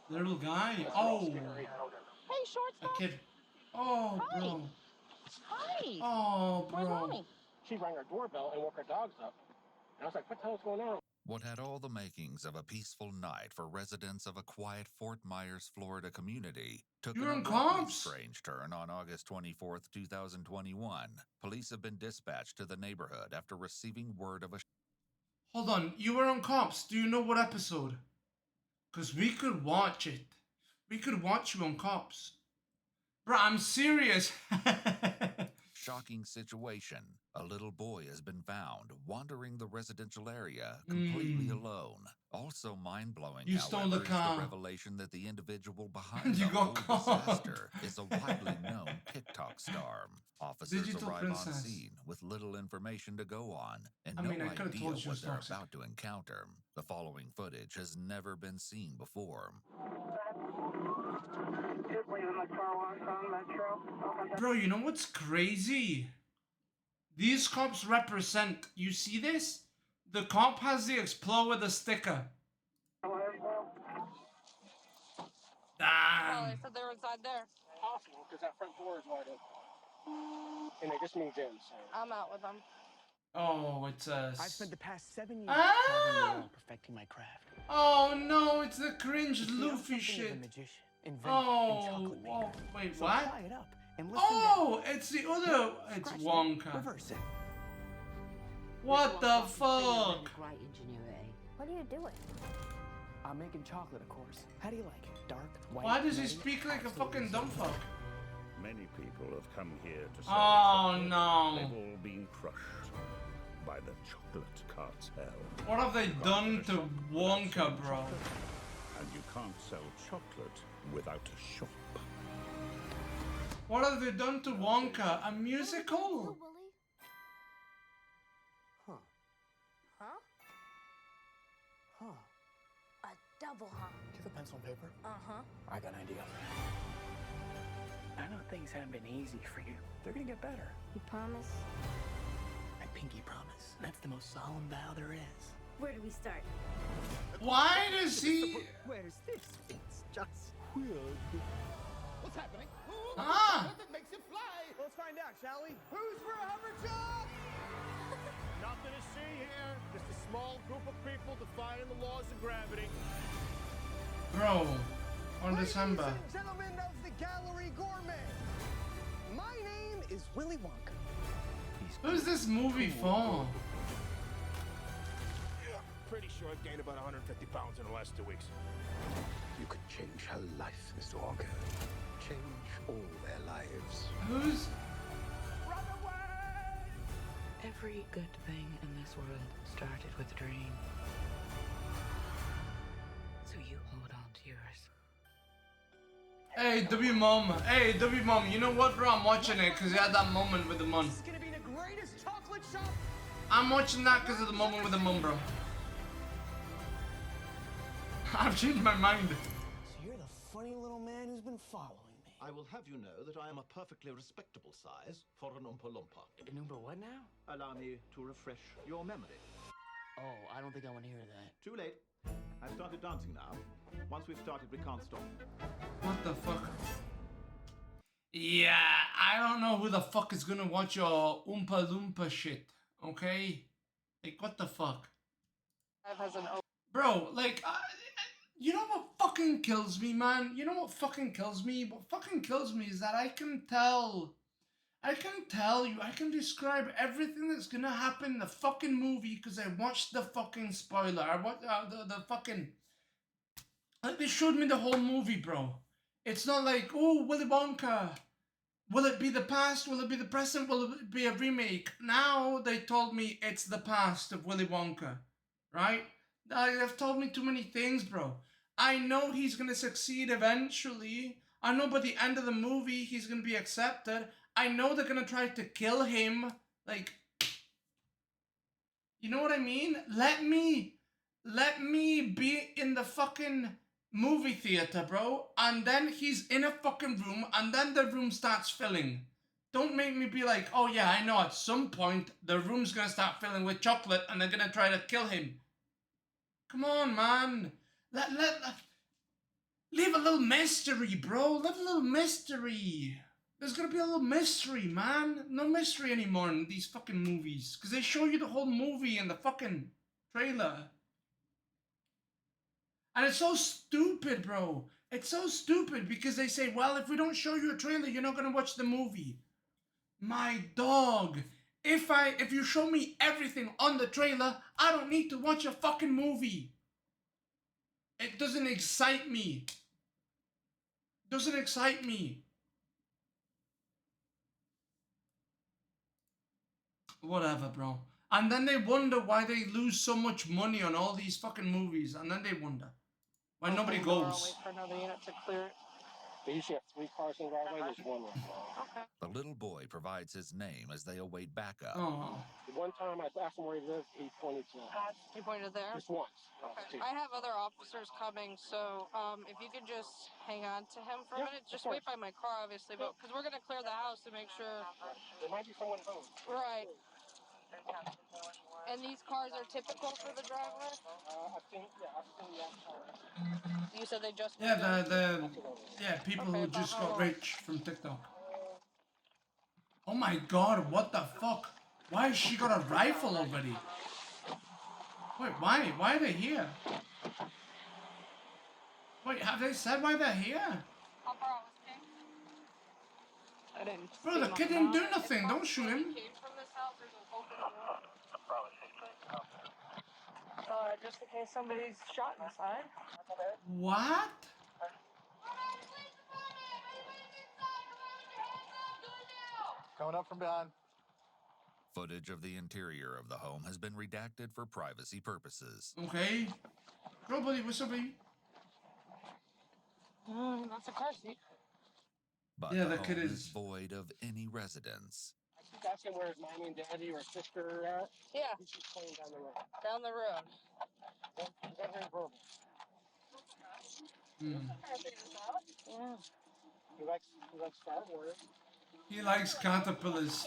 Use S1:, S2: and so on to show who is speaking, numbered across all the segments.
S1: Little guy. Oh,
S2: Hey,
S1: a
S2: shortstop.
S1: kid. Oh,
S2: Hi.
S1: bro.
S2: Hi.
S1: Oh,
S2: Where's
S1: bro.
S2: mommy? She rang our doorbell and woke our dogs up. And I was like, what the hell's going on?
S3: What had all the makings of a peaceful night for residents of a quiet Fort Myers, Florida community took
S1: You're
S3: an
S1: on
S3: abruptly
S1: cops?
S3: strange turn on August 24th, 2021. Police have been dispatched to the neighborhood after receiving word of a
S1: Hold on. You were on cops. Do you know what episode? Because we could watch it. We could watch you on cops. Bro, I'm serious.
S3: shocking situation. A little boy has been found wandering the residential area completely alone. Also mind-blowing,
S1: You stole
S3: however,
S1: the
S3: is
S1: car.
S3: the revelation that the individual behind
S1: You
S3: the
S1: got
S3: whole
S1: caught.
S3: disaster is a widely known TikTok star. Officers
S1: Digital
S3: arrive
S1: princess.
S3: on scene with little information to go on and
S1: I
S3: no
S1: mean, I could've
S3: idea
S1: told you it
S3: what
S1: was
S3: they're
S1: toxic.
S3: about to encounter. The following footage has never been seen before.
S1: Bro, you know what's crazy? These cops represent. You see this? The cop has the Explode with a sticker.
S2: Oh, they
S1: Damn.
S2: said they were inside there. Possible, because that front door is wide open. And they just moved in, so. I'm out with them.
S1: Oh, it's a.
S4: I've spent the past 7 years
S1: Ah!
S4: carving the wall, perfecting my craft.
S1: Oh no, it's the cringe
S4: It's the young
S1: Luffy
S4: something of a
S1: shit.
S4: magician, inventor, and
S1: Oh,
S4: chocolate
S1: whoa,
S4: maker.
S1: wait,
S4: So
S1: what?
S4: tie it up and listen
S1: Oh, it's the other.
S4: down.
S1: It's
S4: Scratch
S1: Wonka.
S4: that, reverse it.
S1: What the fuck?
S5: Great ingenuity. What are you doing?
S4: I'm making chocolate, of course. How do you like it? Dark, white,
S1: Why does he
S4: nutty?
S1: speak like a
S4: Absolutely
S1: fucking dumb
S4: simple.
S1: fuck?
S6: Many people have come here to sell
S1: Oh
S6: chocolate.
S1: no.
S6: They've all been crushed by the chocolate cartel.
S1: What have they done to Wonka, bro?
S6: And you can't sell chocolate without a shop.
S1: What have they done to Wonka? A musical?
S4: Huh.
S5: Huh?
S4: Huh.
S5: A double huh?
S4: Do you have a pencil and paper?
S5: Uh-huh.
S4: I got an idea. I know things haven't been easy for you. They're gonna get better.
S5: You promise?
S4: I pinky promise. That's the most solemn vow there is.
S5: Where do we start?
S1: Why does he?
S4: Where's this? It's just weird.
S7: What's happening?
S1: Ah!
S7: What makes it fly?
S4: Let's find out, shall we?
S7: Who's for a hover job? Nothing to see here. Just a small group of people defying the laws of gravity.
S1: Bro, on December.
S4: Ladies and gentlemen of the Gallery Gourmet, my name is Willy Wonka.
S1: Who's this movie for?
S7: Pretty sure I've gained about 150 pounds in the last 2 weeks.
S8: You could change her life, Mr. Wonka. Change all their lives.
S1: Who's?
S7: Run away!
S9: Every good thing in this world started with a dream. So you hold on to yours.
S1: Hey, W Mom. Hey, W Mom. You know what, bro? I'm watching it because he had that moment with the mum.
S4: This is gonna be the greatest chocolate shop.
S1: I'm watching that because of the moment with the mum, bro. I've changed my mind.
S4: So you're the funny little man who's been following me.
S10: I will have you know that I am a perfectly respectable size for an Oompa Loompa.
S4: An Oompa what now?
S10: Allow me to refresh your memory.
S4: Oh, I don't think I want to hear that.
S10: Too late. I've started dancing now. Once we've started, we can't stop.
S1: What the fuck? Yeah, I don't know who the fuck is gonna watch your Oompa Loompa shit, okay? Like, what the fuck?
S2: Has an
S1: Bro, like, you know what fucking kills me, man? You know what fucking kills me? What fucking kills me is that I can tell you, I can describe everything that's gonna happen in the fucking movie because I watched the fucking spoiler. I watched the fucking... Like, they showed me the whole movie, bro. It's not like, oh, Willy Wonka. Will it be the past? Will it be the present? Will it be a remake? Now they told me it's the past of Willy Wonka, right? They've told me too many things, bro. I know he's gonna succeed eventually. I know by the end of the movie he's gonna be accepted. I know they're gonna try to kill him. Like, you know what I mean? Let me be in the fucking movie theater, bro. And then he's in a fucking room, and then the room starts filling. Don't make me be like, oh yeah, I know at some point the room's gonna start filling with chocolate and they're gonna try to kill him. Come on, man. a little mystery, bro. Live a little mystery. There's gonna be a little mystery, man. No mystery anymore in these fucking movies. Because they show you the whole movie in the fucking trailer. And it's so stupid, bro. It's so stupid because they say, well, if we don't show you a trailer, you're not gonna watch the movie. My dog. If you show me everything on the trailer, I don't need to watch a fucking movie. It doesn't excite me. Doesn't excite me. Whatever, bro. And then they wonder why they lose so much money on all these fucking movies. And then they wonder why nobody goes.
S2: Wait for another unit to clear it. They usually have 3 cars in the driveway. There's 1 right now.
S5: Okay.
S3: The little boy provides his name as they await backup.
S1: Oh.
S2: One time I asked him where he lived, he pointed to
S5: You pointed there?
S2: just once.
S5: Okay. I have other officers coming, so if you could just hang on to him for a minute. Just wait by my car, obviously, but because we're going to clear the house to make sure.
S2: There might be someone home.
S5: Right. And these cars are typical for the driveway?
S2: I've seen that car.
S5: You said they just
S1: Yeah, people who just got rich from TikTok. Oh my god, what the fuck? Why has she got a rifle already? Wait, why? Why are they here? Wait, have they said why they're here?
S5: How far was King? I didn't.
S1: Bro, the kid didn't do nothing. Don't shoot him.
S5: Came from this house, there's an open door. Just in case somebody's shot inside.
S1: What?
S7: Coming up from behind.
S3: Footage of the interior of the home has been redacted for privacy purposes.
S1: Okay. Bro, buddy, what's up, baby?
S5: That's a car seat.
S3: But
S1: Yeah,
S3: the
S1: the
S3: home
S1: kid
S3: is
S1: is
S3: void of any residents.
S2: I keep asking where his mommy and daddy or sister are at.
S5: Yeah,
S2: He's just playing down the road.
S5: down the road.
S2: Every verbal.
S5: Yeah.
S2: He likes Star Wars.
S1: He likes caterpillars.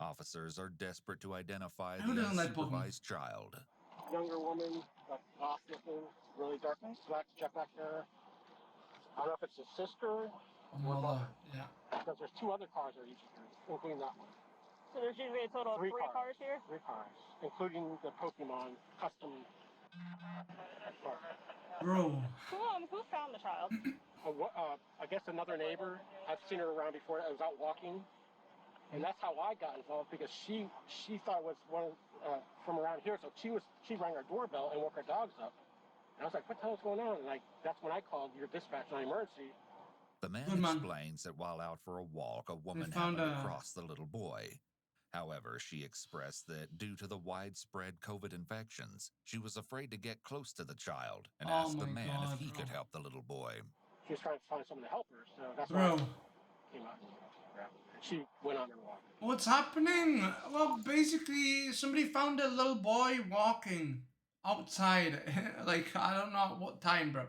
S3: Officers are desperate to identify
S1: Who
S3: the
S1: doesn't like Pokemon?
S3: unsupervised child.
S2: Younger woman, like off looking, really dark black jet black hair. I don't know if it's his sister
S1: Mother, yeah.
S2: because there's 2 other cars that are each here, including that one.
S5: So there's usually a total of 3 cars here?
S2: 3 cars, including the Pokemon custom car.
S1: Bro.
S5: Who found the child?
S2: I guess another neighbor. I've seen her around before. I was out walking, and that's how I got involved because she thought it was one from around here. So she rang our doorbell and woke our dogs up. And I was like, "What the hell is going on?" And that's when I called your dispatch on emergency.
S3: The man
S1: Good man.
S3: explains that while out for a walk, a woman
S1: found
S3: happened
S1: a-
S3: across the little boy. However, she expressed that due to the widespread COVID infections, she was afraid to get close to the child and
S1: Oh
S3: asked the
S1: my
S3: man
S1: God,
S3: if he
S1: bro.
S3: could help the little boy.
S2: She was trying to find someone to help her, so that's
S1: Bro.
S2: why I came out. Yeah. She went on her walk.
S1: What's happening? Well, basically, somebody found a little boy walking outside. Like, I don't know what time, bro.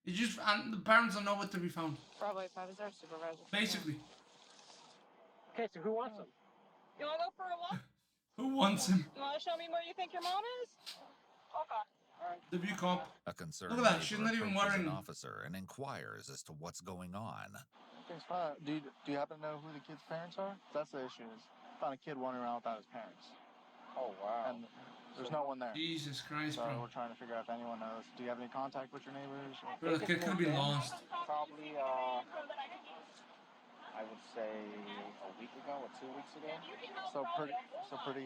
S1: It just, and the parents don't know what to be found.
S5: Probably if I was their supervisor.
S1: Basically.
S2: Okay, so who wants them?
S5: You want to go for a walk?
S1: Who wants him?
S5: You want to show me where you think your mom is? Okay.
S1: The view cop.
S3: A concerned
S1: Look at that,
S3: neighbor
S1: she's not even
S3: approaches
S1: wearing-
S3: an officer and inquires as to what's going on.
S11: It's fine. Do you happen to know who the kid's parents are? That's the issue. Is found a kid wandering around without his parents.
S2: Oh wow.
S11: And there's no one there.
S1: Jesus Christ,
S11: So
S1: bro.
S11: we're trying to figure out if anyone knows. Do you have any contact with your neighbors?
S1: Bro, the kid could be lost.
S12: Probably, I would say a week ago or 2 weeks ago.
S11: So pretty.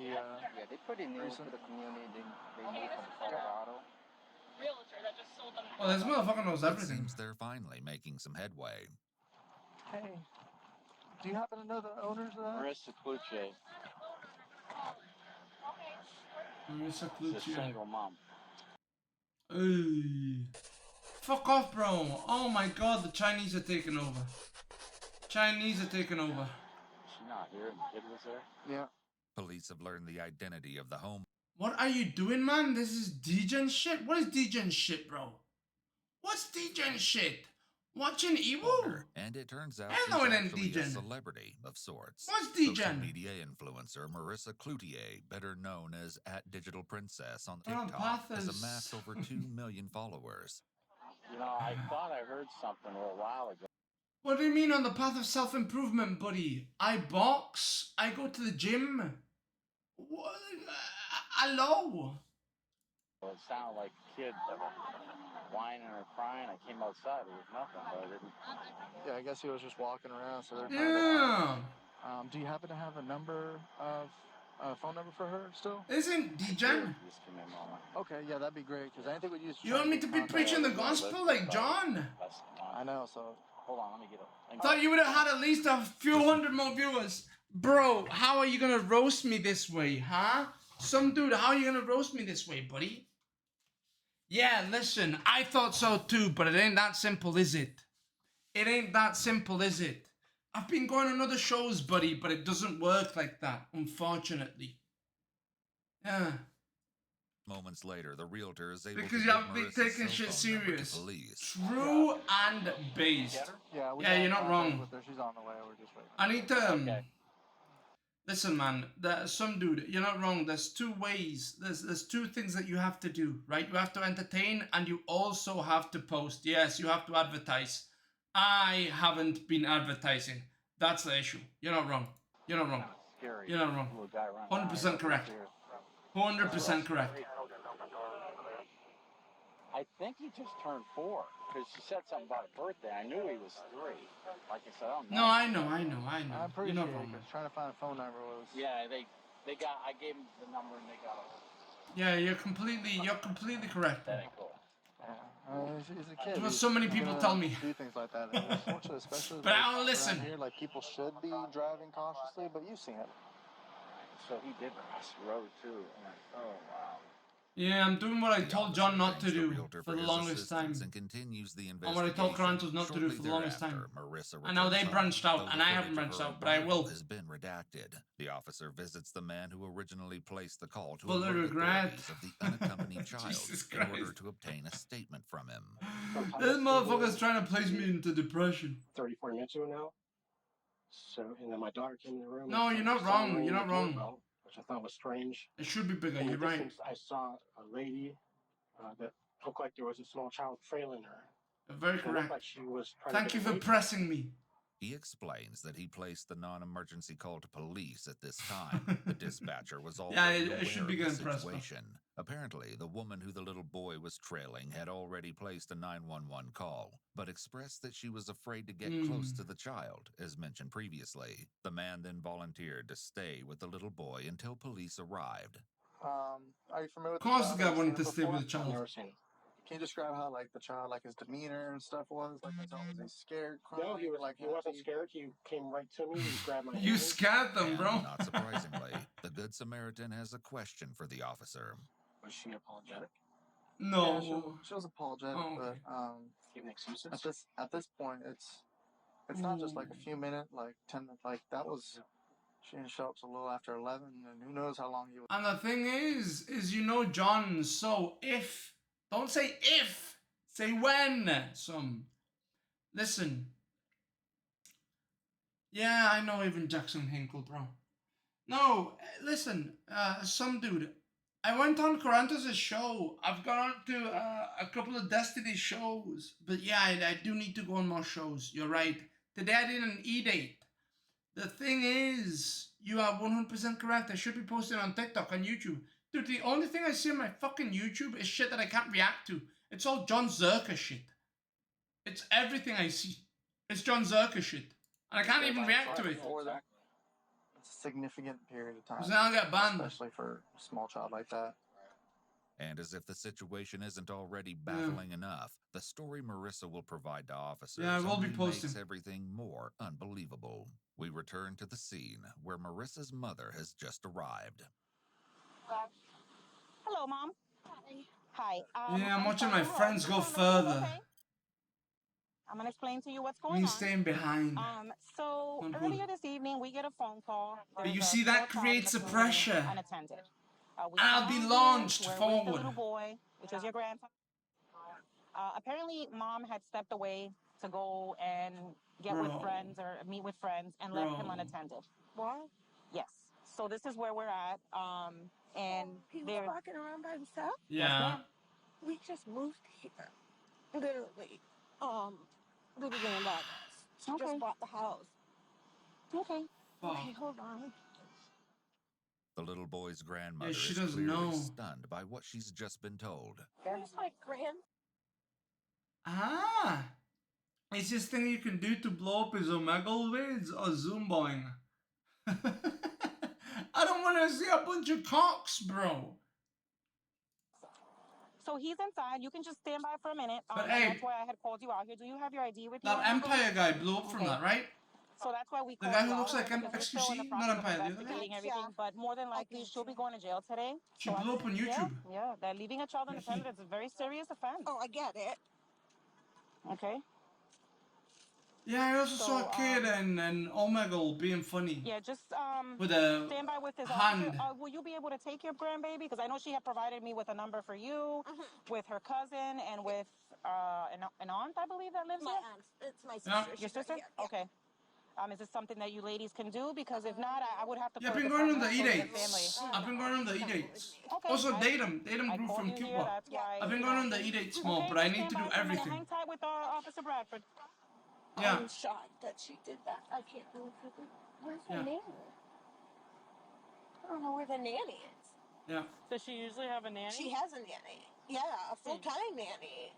S12: Yeah, they're pretty new
S11: recent.
S12: to the community. They moved from Colorado.
S5: Realtor that just sold them.
S1: Well, this motherfucker knows
S3: It
S1: everything.
S3: seems they're finally making some headway.
S11: Hey, do you happen to know the owners of that?
S12: Marissa Cluche.
S1: Marissa
S12: She's a
S1: Cluche.
S12: single mom.
S1: Hey. Fuck off, bro. Oh my god, the Chinese are taking over. Chinese are taking over.
S12: She's not here. The kid was there.
S11: Yeah.
S3: Police have learned the identity of the home
S1: What are you doing, man? This is degen shit? What is degen shit, bro? What's degen shit? Watching Evo?
S3: owner, and it turns out
S1: Hell
S3: she's
S1: no, it ain't
S3: actually a
S1: degen.
S3: celebrity of sorts.
S1: What's
S3: Social
S1: degen?
S3: media influencer Marissa Cloutier, better known as @DigitalPrincess on
S1: Oh,
S3: TikTok, has
S1: Pathos.
S3: amassed over 2 million followers.
S12: You know, I thought I heard something a little while ago.
S1: What do you mean on the path of self-improvement, buddy? I box. I go to the gym. What? Hello?
S12: It sounded like a kid whining or crying. I came outside. There was nothing, but I didn't.
S11: Yeah, I guess he was just walking around. So they're
S1: Yeah.
S11: Do you happen to have a number of phone number for her still?
S1: Isn't Dijon?
S12: Just give me a moment.
S11: Okay, yeah, that'd be great. Because anything we use.
S1: You want me to be preaching the gospel like John?
S11: I know. So
S12: hold on, let me get it.
S1: Thought you would have had at least a few hundred more viewers. Bro, how are you gonna roast me this way, huh? Some dude, how are you gonna roast me this way, buddy? Yeah, listen, I thought so too, but it ain't that simple, is it? It ain't that simple, is it? I've been going on other shows, buddy, but it doesn't work like that, unfortunately. Yeah.
S3: Moments later, the realtor is able
S1: because
S3: to
S1: you
S3: give
S1: haven't been
S3: Marissa's
S1: taking
S3: cell
S1: shit
S3: phone number to
S1: serious.
S3: police.
S1: True and based. Yeah, you're not wrong.
S11: She's on the way. We're just waiting.
S1: I need to. Listen, man. There's some dude. You're not wrong. There's two ways. There's two things that you have to do, right? You have to entertain, and you also have to post. Yes, you have to advertise. I haven't been advertising. That's the issue. You're not wrong. You're not wrong. You're not wrong. 100% correct. 100% correct.
S12: I think he just turned 4 because she said something about a birthday. I knew he was 3. Like I said, I don't know.
S1: No, I know.
S11: I'm pretty
S1: You're not
S11: sure
S1: wrong.
S11: because trying to find a phone number was.
S12: Yeah, they got. I gave him the number and they got it.
S1: Yeah, you're completely correct.
S12: That ain't cool.
S11: He's a kid.
S1: Well, so many people tell me.
S11: Do things like that, unfortunately, especially.
S1: But I don't listen.
S11: Here, like people should be driving cautiously, but you've seen it.
S12: So he did cross the road too. Oh wow.
S1: Yeah, I'm doing what I told John not to do for the longest time.
S3: And continues the
S1: And what I told Carantos not to do for the longest time. And now they branched out, and I haven't branched out, but I will.
S3: Has been redacted. The officer visits the man who originally placed the call to
S1: Full of
S3: alert
S1: regret.
S3: authorities of the unaccompanied child in order to obtain a statement from him.
S1: This motherfucker's trying to place me into depression.
S2: 30, 40 minutes ago now. So, and then my daughter came in the room.
S1: No, you're not wrong. You're not wrong.
S2: Which I thought was strange.
S1: It should be bigger.
S2: In
S1: You're
S2: the
S1: right.
S2: distance, I saw a lady that looked like there was a small child trailing her.
S1: Very correct.
S2: Like she was
S1: Thank you for pressing me.
S3: He explains that he placed the non-emergency call to police at this time. The dispatcher was already aware
S1: should be
S3: of the
S1: getting
S3: situation. Apparently, the woman who the little boy was trailing had already placed a 911 call, but expressed that she was afraid to get close to the child, as mentioned previously. The man then volunteered to stay with the little boy until police arrived.
S11: Are you familiar with
S1: Of course the guy wanted to stay with the child.
S11: Can you describe how, like, the child, like, his demeanor and stuff was? Like, was he scared, crying?
S2: No, he was like, he wasn't scared. He came right to me. He grabbed my hand.
S1: You scared them, bro.
S3: Not surprisingly, the Good Samaritan has a question for the officer.
S2: Was she apologetic?
S1: No.
S11: Yeah, she was apologetic, but
S2: giving excuses.
S11: At this point, it's not just like a few minutes, like 10 minutes. Like that was. She didn't show up till a little after 11, and who knows how long he was.
S1: And the thing is you know John. So if. Don't say if, say when. Listen. Yeah, I know even Jackson Hinkle, bro. No, listen, some dude. I went on Carantos' show. I've gone on to a couple of Destiny shows. But yeah, I do need to go on more shows. You're right. Today I did an E-date. The thing is, you are 100% correct. I should be posting on TikTok, on YouTube. Dude, the only thing I see on my fucking YouTube is shit that I can't react to. It's all John Zerka shit. It's everything I see. It's John Zerka shit. And I can't even react to it.
S11: It's a significant period of time.
S1: Because now I got banned.
S11: Especially for a small child like that.
S3: And as if the situation isn't already baffling enough, the story Marissa will provide to officers only makes everything more unbelievable. We return to the scene where Marissa's mother has just arrived.
S13: Hello, Mom. Hi.
S1: Yeah, I'm watching my friends go further.
S13: Okay? I'm going to explain to you what's going on.
S1: Me staying behind.
S13: So earlier this evening, we get a phone call.
S1: But you see, that creates a pressure.
S13: Unattended.
S1: I'll be launched forward.
S13: The little boy, which is your grandson. Apparently, Mom had stepped away to go and get with friends or meet with friends and left him unattended.
S14: What?
S13: Yes. So this is where we're at. And
S14: he was walking around by himself?
S1: Yeah.
S14: We just moved here.
S13: Literally. Literally in August. She just bought the house. Okay. Okay, hold on.
S3: The little boy's grandmother
S1: she
S3: is
S1: doesn't
S3: clearly
S1: know.
S3: stunned by what she's just been told.
S13: There's my grand.
S1: Ah! It's this thing you can do to blow up his omegle vids or Zoom boing. I don't want to see a bunch of cocks, bro.
S13: So he's inside. You can just stand by for a minute.
S1: But hey,
S13: that's why I had called you out here. Do you have your ID with you?
S1: That Empire guy blew up from that, right?
S13: So that's why we
S1: The
S13: called
S1: guy
S13: you
S1: who looks
S13: out
S1: like
S13: here, because we're still in the
S1: XQC, not
S13: process of
S1: Empire, the other guy.
S13: investigating everything, but more than likely she'll be going to jail today.
S1: She blew up on YouTube.
S13: Yeah, that leaving a child unattended is a very serious offense. Oh, I get it. Okay.
S1: Yeah, I also saw a kid and Omegle being funny.
S13: Yeah, just
S1: with a
S13: stand by with his
S1: hand.
S13: officer. Will you be able to take your grandbaby? Because I know she had provided me with a number for you, with her cousin, and with an aunt, I believe, that lives here.
S5: It's my
S13: sister. Your sister? Okay. Is this something that you ladies can do? Because if not, I would have to.
S1: Yeah, I've been going on the E-dates. I've been going on the E-dates.
S13: Okay.
S1: Also, Datum grew from Cuba. I've been going on the E-dates more, but I need to do everything.
S13: Hang tight with Officer Bradford.
S1: Yeah.
S5: I'm shocked that she did that. I can't believe it. Where's the nanny? I don't know where the nanny is.
S1: Yeah.
S13: Does she usually have a nanny?
S5: She has a nanny. Yeah, a full-time nanny.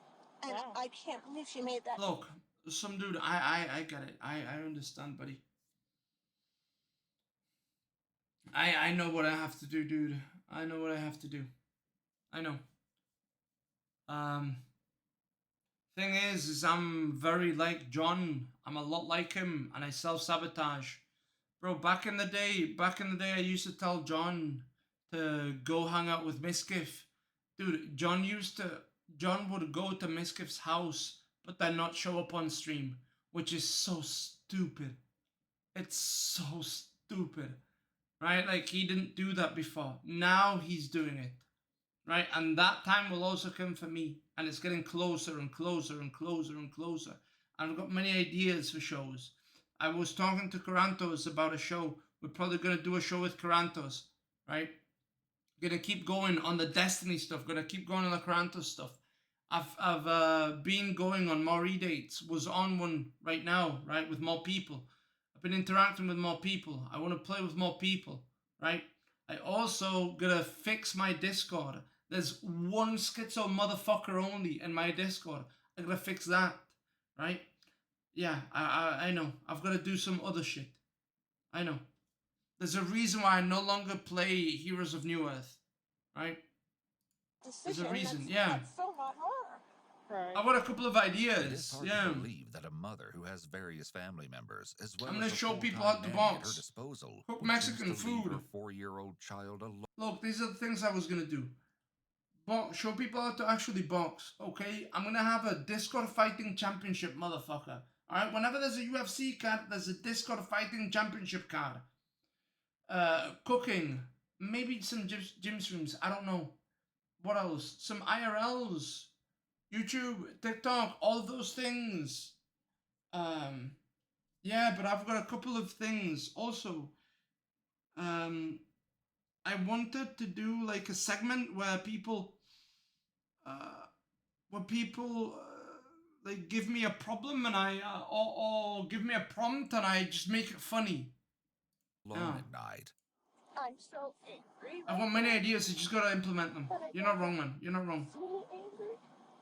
S5: And I can't believe she made that.
S1: Look, some dude, I get it. I understand, buddy. I know what I have to do, dude. I know what I have to do. I know. Thing is I'm very like John. I'm a lot like him, and I self-sabotage. Bro, back in the day, I used to tell John to go hang out with Miskiff. Dude, John would go to Miskiff's house, but then not show up on stream, which is so stupid. It's so stupid, right? Like, he didn't do that before. Now he's doing it, right? And that time will also come for me, and it's getting closer and closer and closer and closer. And I've got many ideas for shows. I was talking to Carantos about a show. We're probably going to do a show with Carantos, right? Gonna keep going on the Destiny stuff. Gonna keep going on the Carantos stuff. I've been going on more e-dates. Was on one right now, right, with more people. I've been interacting with more people. I want to play with more people, right? I also gotta fix my Discord. There's one schizo motherfucker only in my Discord. I gotta fix that, right? Yeah, I know. I've got to do some other shit. I know. There's a reason why I no longer play Heroes of New Earth, right? There's a reason, yeah.
S5: That's so not her.
S1: I've got a couple of ideas,
S3: It is hard to believe that a mother who has various family members, as well
S1: I'm gonna
S3: as a
S1: show people
S3: full-time
S1: how to
S3: nanny
S1: box.
S3: at her disposal,
S1: Cook
S3: would
S1: Mexican
S3: choose to leave
S1: food.
S3: her 4-year-old child alone.
S1: Look, these are the things I was gonna do. Show people how to actually box, okay? I'm gonna have a Discord Fighting Championship, motherfucker. Alright, whenever there's a UFC card, there's a Discord Fighting Championship card. Cooking. Maybe some gym streams, I don't know. What else? Some IRLs. YouTube, TikTok, all of those things. Yeah, but I've got a couple of things. Also, I wanted to do like a segment where people like give me a problem and I or give me a prompt and I just make it funny.
S3: Alone at night.
S5: I'm so angry.
S1: I've got many ideas, you just gotta implement them. You're not wrong, man. You're not wrong.
S5: So angry.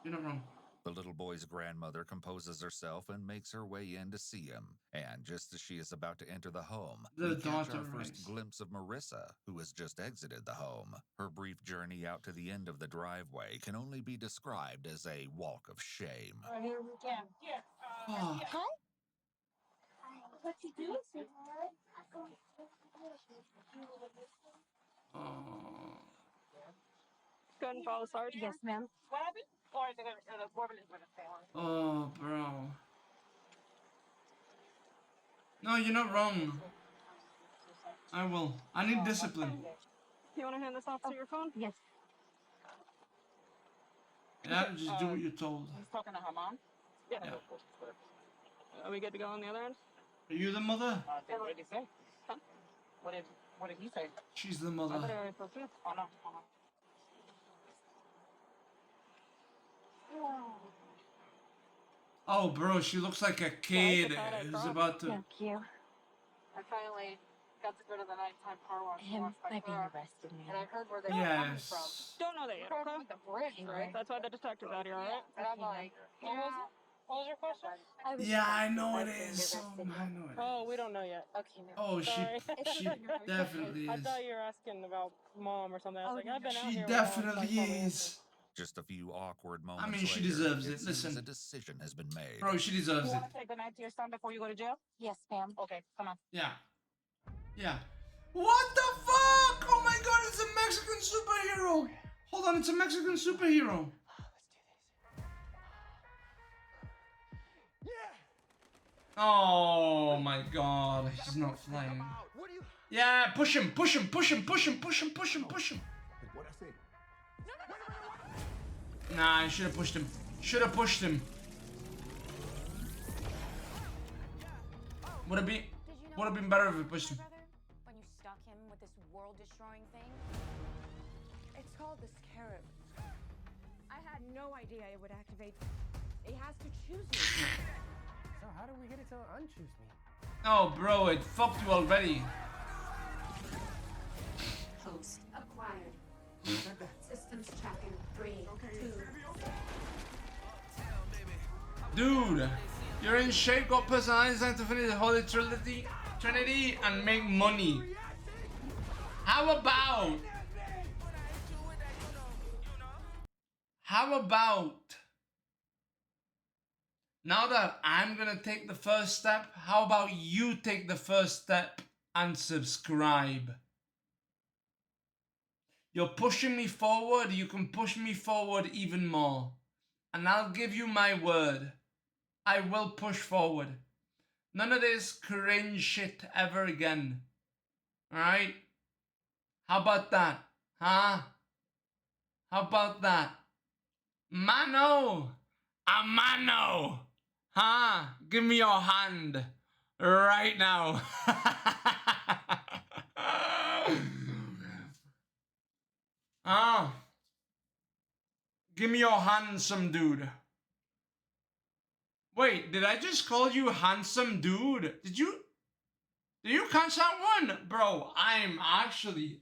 S1: You're not wrong.
S3: The little boy's grandmother composes herself and makes her way in to see him. And just as she is about to enter the home, we catch our first glimpse of Marissa, who has just exited the home. Her brief journey out to the end of the driveway can only be described as a walk of shame.
S5: Here we go.
S1: Oh.
S5: Hi. What you doing, sweetheart?
S1: Oh.
S5: Go ahead and follow Sarge. Yes, ma'am.
S13: What happened? Or is it the Corbin is going to stay on?
S1: Oh, bro. No, you're not wrong. I will. I need discipline.
S5: You want to hand this off to your phone? Yes.
S1: Yeah, just do what you're told.
S13: He's talking to her mom?
S5: Yeah. Are we good to go on the other end?
S1: Are you the mother?
S13: What did he say? Huh? What did he say?
S1: She's the mother.
S13: Oh, no.
S1: Oh, bro, she looks like a kid who's about to.
S5: Thank you. I finally got to go to the nighttime car wash. Him might be arrested, and I heard where they were coming from.
S1: Yes.
S13: Don't know that yet.
S5: From the bridge, right?
S13: That's why the detective's out here, alright?
S5: And I'm like,
S13: What was your question?
S1: Yeah, I know it is. I know it.
S13: Oh, we don't know yet.
S5: okay, no.
S1: Oh,
S13: Sorry.
S1: she definitely
S13: I
S1: is.
S13: thought you were asking about mom or something. I was like, I've been out
S1: She
S13: here.
S1: definitely is.
S3: Just a few awkward moments.
S1: I mean, she
S3: later,
S1: deserves
S3: it
S1: it. Listen,
S3: seems a decision has been made.
S1: bro, she deserves
S13: You
S1: it.
S13: want to say goodnight to your son before you go to jail?
S5: Yes, ma'am.
S13: Okay, come on.
S1: Yeah. Yeah. What the fuck? Oh my god, it's a Mexican superhero. Hold on, it's a Mexican superhero. Oh my god, he's not flying. Yeah, push him, push him, push him, push him, push him, push him, push him.
S7: What I say?
S1: Nah, I should have pushed him. Should have pushed him. Would have been better if we pushed him.
S14: When you stuck him with this world-destroying thing? It's called the Scarab. I had no idea it would activate. It has to choose me.
S4: So how do we get it to unchoose me?
S1: Oh, bro, it fucked you already.
S15: Host acquired. Systems tracking 3, 2.
S1: Dude, you're in shape, got personality, designed to finish the Holy Trinity and make money. How about now that I'm gonna take the first step, how about you take the first step and subscribe? You're pushing me forward, you can push me forward even more. And I'll give you my word. I will push forward. None of this cringe shit ever again. Alright? How about that? Huh? How about that? Mano! A mano! Huh? Give me your hand. Right now. Ah. Give me your handsome dude. Wait, did I just call you handsome dude? Did you catch that one? Bro, I'm actually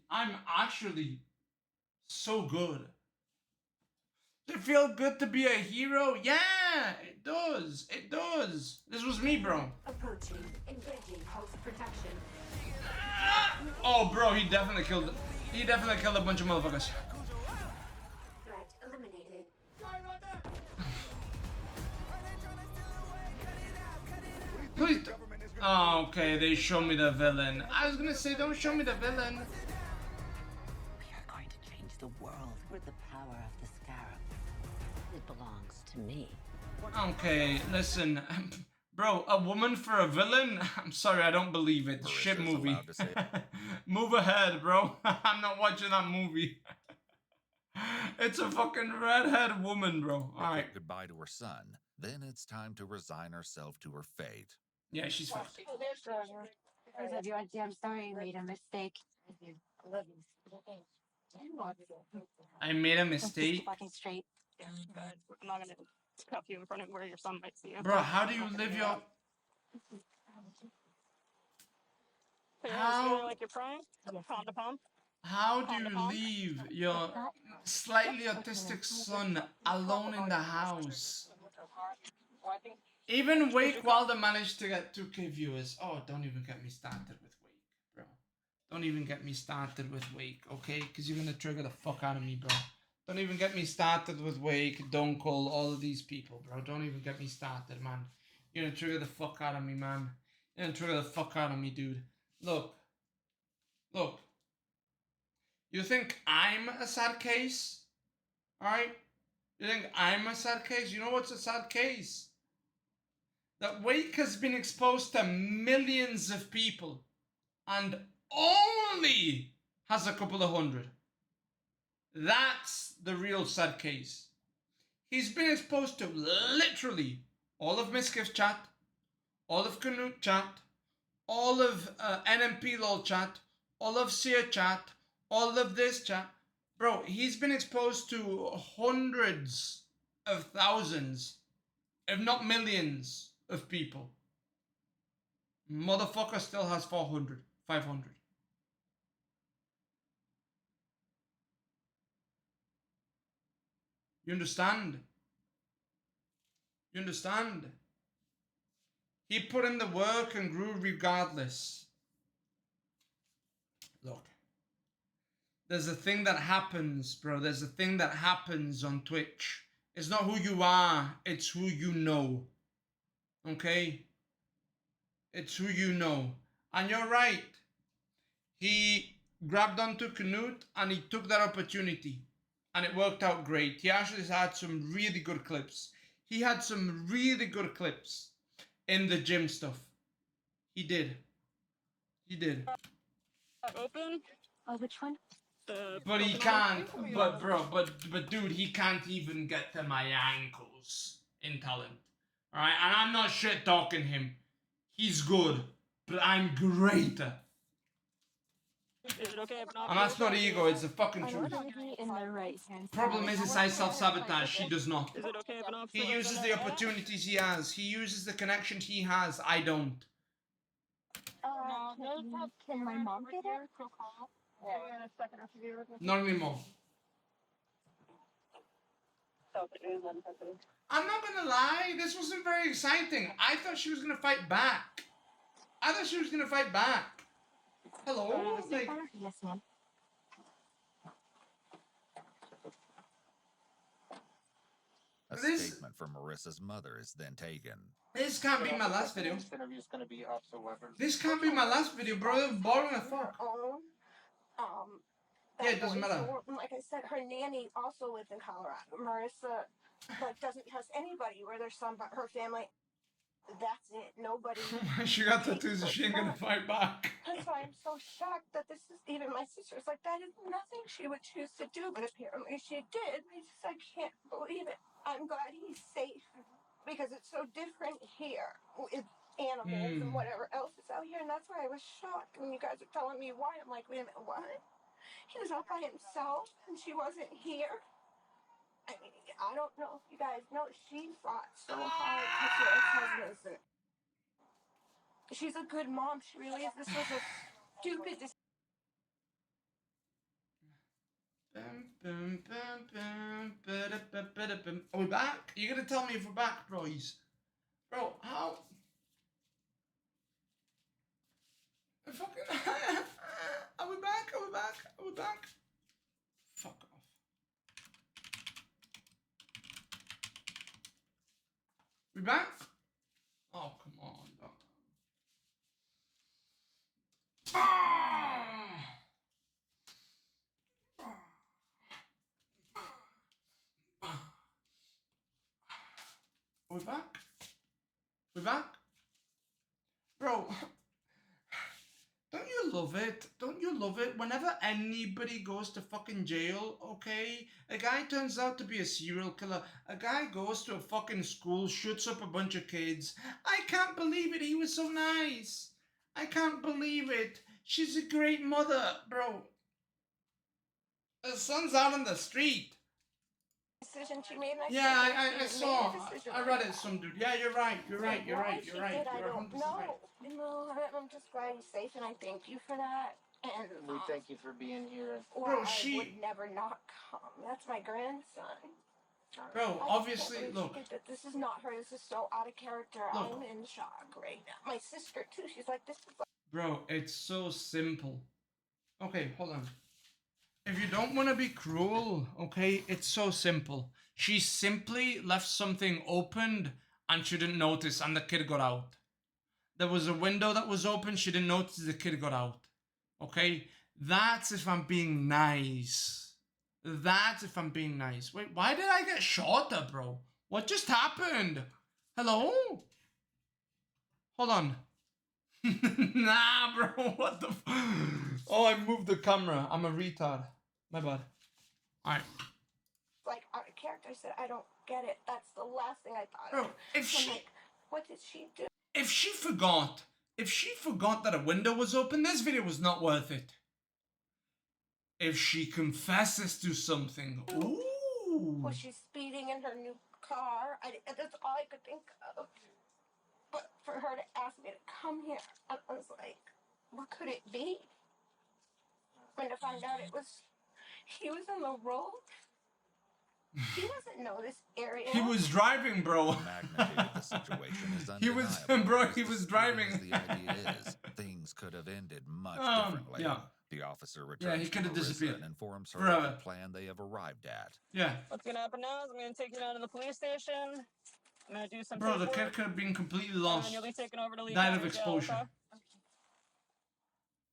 S1: so good. Does it feel good to be a hero? Yeah, it does. It does. This was me, bro.
S15: Approaching. Engaging host protection.
S1: Oh, bro, he definitely killed a bunch of motherfuckers.
S15: Threat eliminated.
S1: Please. Oh, okay, they show me the villain. I was gonna say, don't show me the villain.
S16: We are going to change the world with the power of the Scarab. It belongs to me.
S1: Okay, listen. Bro, a woman for a villain? I'm sorry, I don't believe it. Shit movie. Move ahead, bro. I'm not watching that movie. It's a fucking redhead woman, bro. Alright.
S3: Goodbye to her son. Then it's time to resign herself to her fate.
S1: Yeah, she's fucked.
S15: I'm sorry, I made a mistake.
S1: I made a mistake.
S13: Fucking straight. I'm not gonna cuff you in front of where your son might see you.
S1: Bro, how do you live your...
S13: How? Like you're crying? Palm to palm?
S1: How do you leave your slightly autistic son alone in the house? Even Wake Wilder managed to get 2K viewers. Oh, don't even get me started with Wake, bro. Don't even get me started with Wake, okay? Because you're gonna trigger the fuck out of me, bro. Don't even get me started with Wake, Dunkel, all of these people, bro. Don't even get me started, man. You're gonna trigger the fuck out of me, man. You're gonna trigger the fuck out of me, dude. Look. Look. You think I'm a sad case? Alright? You think I'm a sad case? You know what's a sad case? That Wake has been exposed to millions of people and only has a couple of hundred. That's the real sad case. He's been exposed to literally all of Miskiff chat, all of Canute chat, all of NMP lol chat, all of Seer chat, all of this chat. Bro, he's been exposed to hundreds of thousands if not millions of people. Motherfucker still has 400, 500. You understand? You understand? He put in the work and grew regardless. Look. There's a thing that happens, bro. There's a thing that happens on Twitch. It's not who you are, it's who you know. Okay? It's who you know. And you're right. He grabbed onto Knut and he took that opportunity. And it worked out great. He actually had some really good clips. He had some really good clips in the gym stuff. He did. He did.
S5: Open?
S15: Oh, which one?
S1: But he can't, but dude, he can't even get to my ankles in talent. Alright, and I'm not shit talking him. He's good, but I'm greater.
S5: Is it okay if not?
S1: And that's not ego, it's the fucking truth.
S15: In the right hand.
S1: Problem is I self-sabotage, she does not.
S5: Is it okay if not?
S1: He uses the opportunities he has, he uses the connection he has, I don't.
S15: Can my mom get it?
S1: Not anymore. I'm not gonna lie, this wasn't very exciting. I thought she was gonna fight back. Hello? Like,
S15: Yes, ma'am.
S3: A
S1: This-
S3: statement from Marissa's mother is then taken.
S1: this can't be my last video.
S11: This interview is going to be off the weapons.
S1: This can't be my last video, bro. It's boring as fuck.
S17: That
S1: Yeah, it doesn't
S17: boy,
S1: matter.
S17: so, like I said, her nanny also lives in Colorado. Marissa, like, doesn't trust anybody where there's some, but her family, that's it. Nobody.
S1: She got tattoos and she ain't gonna fight back.
S17: That's why I'm so shocked that this is even my sister's like, that is nothing she would choose to do, but apparently she did. I can't believe it. I'm glad he's safe because it's so different here with animals and whatever else is out here, and that's why I was shocked when you guys were telling me why. I'm like, wait a minute, what? He was out by himself and she wasn't here. I mean, I don't know if you guys know, she fought so hard to get her husband. She's a good mom. She really is. This was a stupid decision.
S1: Are we back? You're gonna tell me if we're back, boys? Bro, how? Fucking. Are we back? Are we back? Are we back? Fuck off. We back? Oh, come on, dog. Are we back? We back? Bro, don't you love it? Don't you love it? Whenever anybody goes to fucking jail, okay? A guy turns out to be a serial killer. A guy goes to a fucking school, shoots up a bunch of kids. I can't believe it. He was so nice. I can't believe it. She's a great mother, bro. Her son's out on the street.
S17: Decision she made. And
S1: Yeah,
S17: I
S1: I saw. I read it, some dude. Yeah, you're right. You're right. You're right. You're right.
S17: I
S1: You're
S17: don't
S1: 100%
S17: know.
S1: right.
S17: No, I'm just glad he's safe, and I thank you for that. And
S11: We thank you for being here.
S1: Bro,
S17: I would never not come. That's my grandson.
S1: Bro,
S17: I just
S1: obviously,
S17: can't believe
S1: look.
S17: she did that. This is not her. This is so out of character.
S1: Look.
S17: I'm in shock right now. My sister too. She's like, this is like.
S1: Bro, it's so simple. Okay, hold on. If you don't want to be cruel, okay, it's so simple. She simply left something opened and she didn't notice and the kid got out. There was a window that was open, she didn't notice, the kid got out. Okay? That's if I'm being nice. That's if I'm being nice. Wait, why did I get shorter, bro? What just happened? Hello? Hold on. Nah, bro, what the Oh, I moved the camera. I'm a retard. My bad. Alright.
S17: Like out of character. I said, I don't get it. That's the last thing I thought
S1: Bro,
S17: of.
S1: if
S17: So I'm
S1: she-
S17: like, what did she do?
S1: If she forgot that a window was open, this video was not worth it. If she confesses to something, ooh,
S17: Was she speeding in her new car? That's all I could think of. But for her to ask me to come here, I was like, what could it be? And to find out he was on the road. He doesn't know this area.
S1: He was driving, bro.
S3: The magnitude of the situation is
S1: He was,
S3: undeniable.
S1: bro.
S3: As
S1: He was
S3: disturbing
S1: driving.
S3: as the idea is, things could have ended much differently.
S1: Yeah.
S3: The officer
S1: Yeah,
S3: returns
S1: he could
S3: to
S1: have
S3: Marissa
S1: disappeared.
S3: and informs her
S1: Forever.
S3: of the plan they have arrived at.
S1: Yeah.
S5: What's gonna happen now is I'm gonna take you down to the police station. I'm gonna do some
S1: Bro, the
S5: paperwork,
S1: kid could have been completely
S5: and
S1: lost.
S5: then you'll be taken over to Lee
S1: Died
S5: County
S1: of
S5: Jail,
S1: exposure.
S5: okay?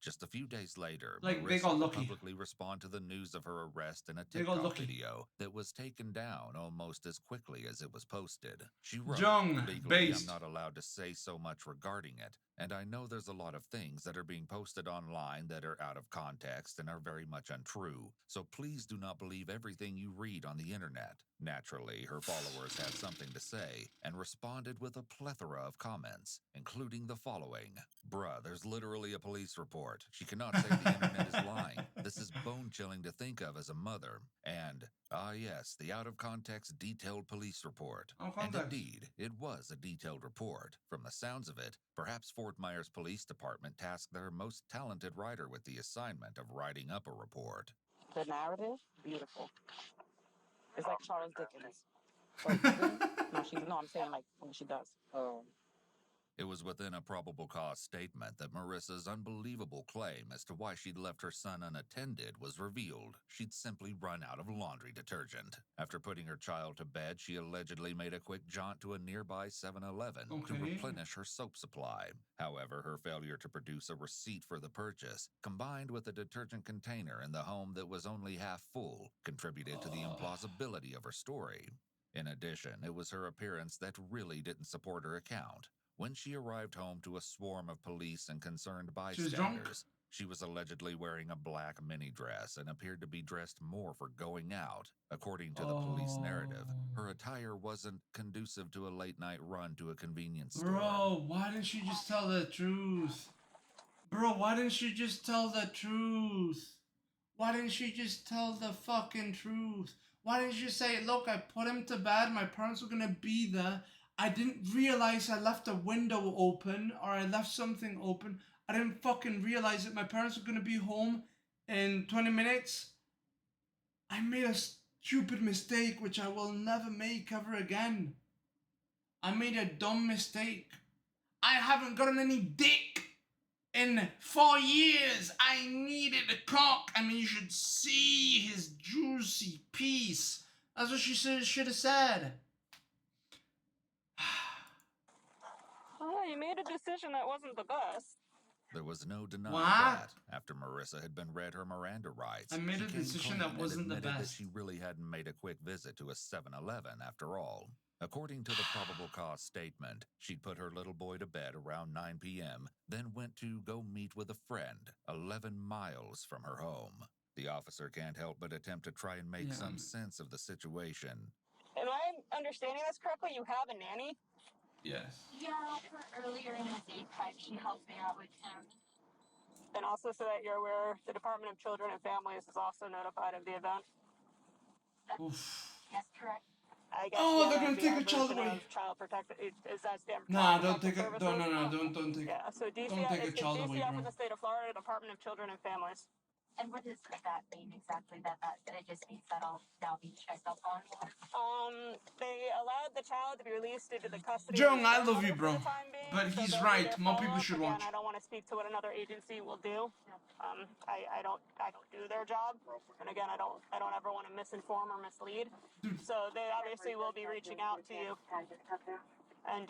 S3: Just a few days later,
S1: Like,
S3: Marissa
S1: they got
S3: would
S1: lucky.
S3: publicly respond to the news of her arrest in a
S1: They got
S3: TikTok
S1: lucky.
S3: video that was taken down almost as quickly as it was posted. She wrote,
S1: Jung,
S3: legally,
S1: based.
S3: I'm not allowed to say so much regarding it, and I know there's a lot of things that are being posted online that are out of context and are very much untrue, so please do not believe everything you read on the internet. Naturally, her followers had something to say and responded with a plethora of comments, including the following. Bruh, there's literally a police report. She cannot say the internet is lying. This is bone-chilling to think of as a mother. And, yes, the out-of-context detailed police report. And indeed, it was a detailed report. From the sounds of it, perhaps Fort Myers Police Department tasked their most talented writer with the assignment of writing up a report.
S13: The narrative, beautiful. It's like Charles Dickens. No, I'm saying like when she does. Oh.
S3: It was within a probable cause statement that Marissa's unbelievable claim as to why she'd left her son unattended was revealed. She'd simply run out of laundry detergent. After putting her child to bed, she allegedly made a quick jaunt to a nearby 7-Eleven to replenish her soap supply. However, her failure to produce a receipt for the purchase, combined with a detergent container in the home that was only half full, contributed to the implausibility of her story. In addition, it was her appearance that really didn't support her account. When she arrived home to a swarm of police and concerned bystanders, she was allegedly wearing a black mini dress and appeared to be dressed more for going out. According to the police narrative, her attire wasn't conducive to a late-night run to a convenience store.
S1: Bro, why didn't she just tell the truth? Bro, why didn't she just tell the truth? Why didn't she just tell the fucking truth? Why didn't she say, look, I put him to bed, my parents were gonna be there, I didn't realize I left a window open or I left something open. I didn't fucking realize that my parents were gonna be home in 20 minutes. I made a stupid mistake which I will never make ever again. I made a dumb mistake. I haven't gotten any dick in 4 years. I needed a cock. I mean, you should see his juicy piece. That's what she should have said.
S5: Oh, you made a decision that wasn't the best.
S3: There was no denying that. After Marissa had been read her Miranda rights,
S1: I made a decision that wasn't the best.
S3: that she really hadn't made a quick visit to a 7-Eleven after all. According to the probable cause statement, she'd put her little boy to bed around 9 p.m., then went to go meet with a friend 11 miles from her home. The officer can't help but attempt to try and make some sense of the situation.
S5: Am I understanding this correctly? You have a nanny?
S1: Yes.
S15: Yeah, earlier in the daytime, she helped me out with him.
S5: And also, so that you're aware, the Department of Children and Families is also notified of the event.
S1: Oof.
S15: Yes, correct.
S5: I guess
S1: they're gonna take a child away.
S5: Child protective. Is that stand for
S1: Nah,
S5: Child
S1: don't take
S5: Protective
S1: it. Don't
S5: Services?
S1: take.
S5: Yeah. So DC,
S1: Don't take a
S5: it's
S1: child away,
S5: DCF
S1: bro.
S5: in the state of Florida, Department of Children and Families.
S15: And what does that mean exactly? That it just means that I'll now be checked up on?
S5: They allowed the child to be released into the custody.
S1: Jung, I love you, bro. But he's right. More people should watch.
S5: I don't want to speak to what another agency will do. I don't do their job. And again, I don't ever want to misinform or mislead. So they obviously will be reaching out to you and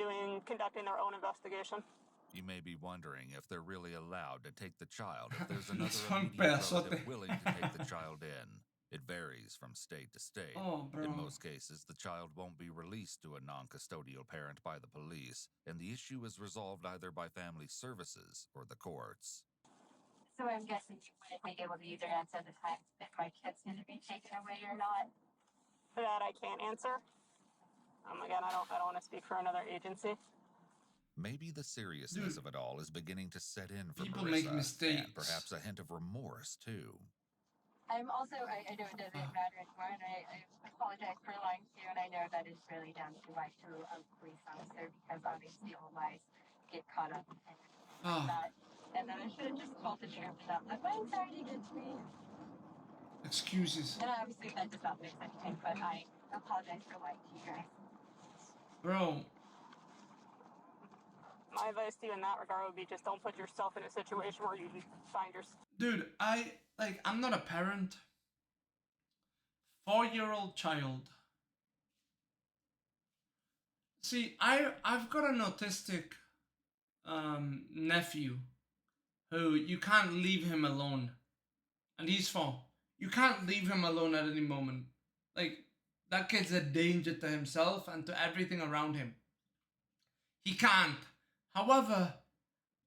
S5: conducting their own investigation.
S3: You may be wondering if they're really allowed to take the child if there's another
S1: un
S3: immediate relative willing to take the child in. It varies from state to state. In most cases, the child won't be released to a non-custodial parent by the police, and the issue is resolved either by family services or the courts.
S15: So I'm guessing you wouldn't be able to either answer the time if my kid's going to be taken away or not?
S5: That I can't answer. Again, I don't want to speak for another agency.
S3: Maybe the seriousness of it all is beginning to set in for
S1: People
S3: Marissa,
S1: make mistakes.
S3: and perhaps a hint of remorse, too.
S15: I'm also, I know it doesn't matter anymore, and I apologize for lying to you, and I know that it's really down to right to a police officer because obviously all lies get caught up in that. And then I should have just called the sheriff and that my anxiety gets me.
S1: Excuses.
S15: And obviously that does not fix anything, but I apologize for lying to you guys.
S1: Bro.
S5: My advice to you in that regard would be just don't put yourself in a situation where you find yourself.
S1: Dude, I'm not a parent. 4-year-old child. See, I've got an autistic nephew who you can't leave him alone. And he's 4. You can't leave him alone at any moment. Like, that kid's a danger to himself and to everything around him. He can't. However,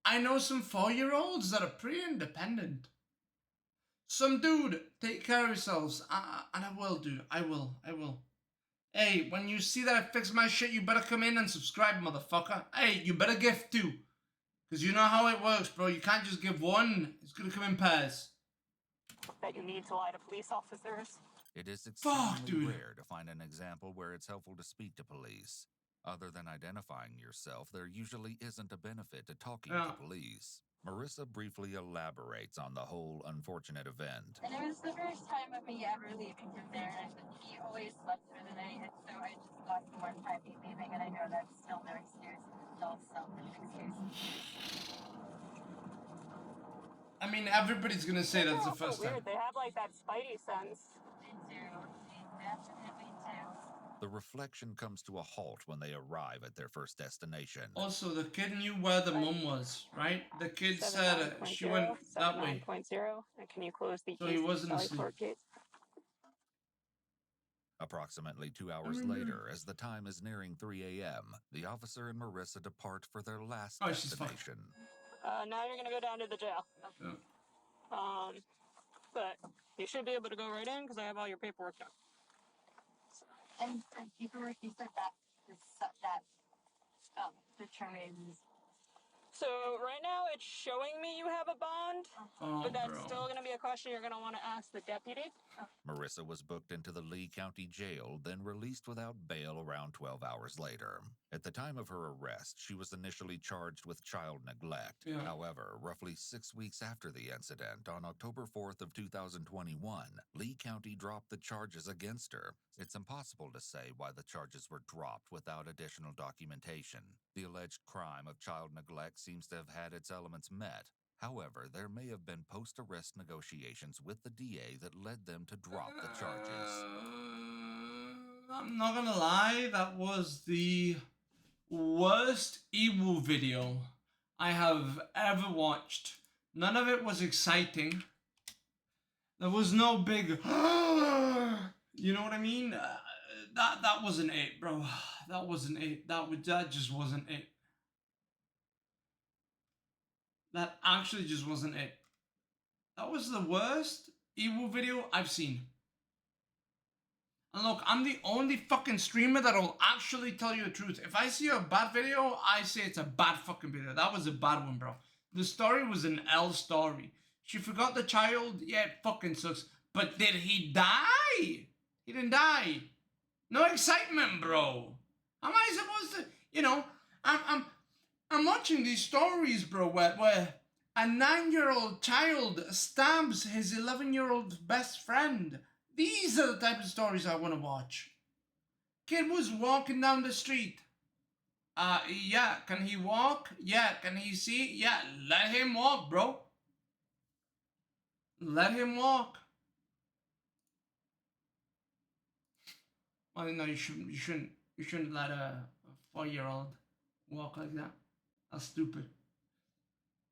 S1: I know some 4-year-olds that are pretty independent. Some dude, take care of yourselves. And I will, dude. I will. Hey, when you see that I fix my shit, you better come in and subscribe, motherfucker. Hey, you better gift too. Because you know how it works, bro. You can't just give one. It's gonna come in pairs.
S5: That you need to lie to police officers.
S3: It is extremely rare to find an example where it's helpful to speak to police. Other than identifying yourself, there usually isn't a benefit to talking to police. Marissa briefly elaborates on the whole unfortunate event.
S15: And it was the first time of me ever leaving him there, and he always slept through the night, and so I just thought he one time be leaving, and I know that's still no excuse. It's still selfish excuse.
S1: I mean, everybody's gonna say that's the first time.
S5: Weird. They have like that spidey sense.
S15: They do. They definitely do.
S3: The reflection comes to a halt when they arrive at their first destination.
S1: Also, the kid knew where the mum was, right? The kid said she went that way.
S5: 79.0. And can you close the
S1: So he wasn't asleep.
S5: gates?
S3: Approximately 2 hours later, as the time is nearing 3 a.m., the officer and Marissa depart for their last destination.
S5: Now you're gonna go down to the jail. But you should be able to go right in because I have all your paperwork done.
S15: And paperwork, you said that determines.
S5: So right now it's showing me you have a bond, but that's still going to be a question you're going to want to ask the deputy.
S3: Marissa was booked into the Lee County Jail, then released without bail around 12 hours later. At the time of her arrest, she was initially charged with child neglect. However, roughly 6 weeks after the incident, on October 4th of 2021, Lee County dropped the charges against her. It's impossible to say why the charges were dropped without additional documentation. The alleged crime of child neglect seems to have had its elements met. However, there may have been post-arrest negotiations with the DA that led them to drop the charges.
S1: I'm not gonna lie, that was the worst Ewu video I have ever watched. None of it was exciting. There was no big, you know what I mean? That wasn't it, bro. That wasn't it. That just wasn't it. That actually just wasn't it. That was the worst Ewu video I've seen. And look, I'm the only fucking streamer that'll actually tell you the truth. If I see a bad video, I say it's a bad fucking video. That was a bad one, bro. The story was an L story. She forgot the child. Yeah, it fucking sucks. But did he die? He didn't die. No excitement, bro. How am I supposed to, you know, I'm watching these stories, bro, where a 9-year-old child stabs his 11-year-old best friend. These are the type of stories I want to watch. Kid was walking down the street. Yeah, can he walk? Yeah, can he see? Yeah, let him walk, bro. Let him walk. Well, no, you shouldn't let a 4-year-old walk like that. That's stupid.